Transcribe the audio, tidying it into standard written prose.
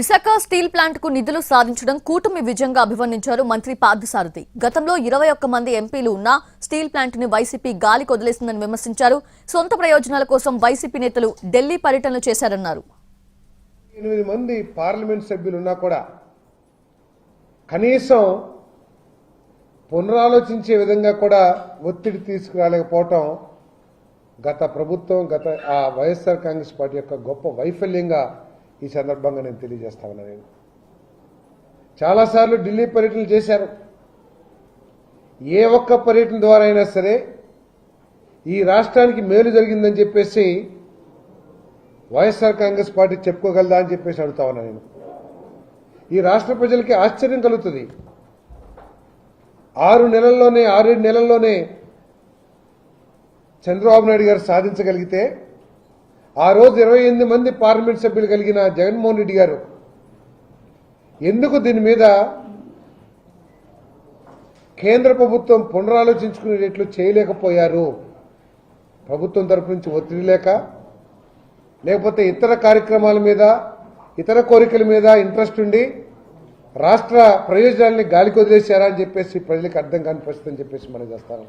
Visakha steel plant కు నిధులు సాధించడం కూటమి విజయంగా అభివర్ణించారు మంత్రి పార్థసారథి. గతంలో 21 మంది ఎంపీలు ఉన్న స్టీల్ ప్లాంట్ ని వైసీపీ గాలి కొదిలేసిందని విమర్శించారు. సొంత ప్రయోజనాల కోసం వైసీపీ నేతలు ఢిల్లీ పర్యటనలు చేశారన్నారు. 8 మంది పార్లమెంట్ సభ్యులు ఉన్నా కూడా కనీసం పునరాలోచించే విధంగా కూడా ఒత్తిడి తీసుకురాలేకపోవటం గత ప్రభుత్వం ఆ వైఎస్ఆర్ కాంగ్రెస్ పార్టీ యొక్క గొప్ప వైఫల్యంగా ఈ సందర్భంగా నేను తెలియజేస్తా ఉన్నాను. నేను చాలాసార్లు ఢిల్లీ పర్యటనలు చేశారు. ఏ ఒక్క పర్యటన ద్వారా అయినా సరే ఈ రాష్ట్రానికి మేలు జరిగిందని చెప్పేసి వైఎస్ఆర్ కాంగ్రెస్ పార్టీ చెప్పుకోగలదా అని చెప్పేసి అడుగుతా ఉన్నా. నేను ఈ రాష్ట్ర ప్రజలకి ఆశ్చర్యం కలుగుతుంది. 6-7 నెలల్లోనే చంద్రబాబు నాయుడు గారు సాధించగలిగితే ఆ రోజు 28 మంది పార్లమెంట్ సభ్యులు కలిగిన జగన్మోహన్ రెడ్డి గారు ఎందుకు దీని మీద కేంద్ర ప్రభుత్వం పునరాలోచించుకునేట్లు చేయలేకపోయారు? ప్రభుత్వం తరపు నుంచి ఒత్తిడి లేకపోతే ఇతర కార్యక్రమాల మీద ఇతర కోరికల మీద ఇంట్రెస్ట్ ఉండి రాష్ట్ర ప్రయోజనాలని గాలికి వదిలేశారా అని చెప్పేసి ప్రజలకు అర్థం కాని పరిస్థితి అని చెప్పేసి మనం చేస్తాను.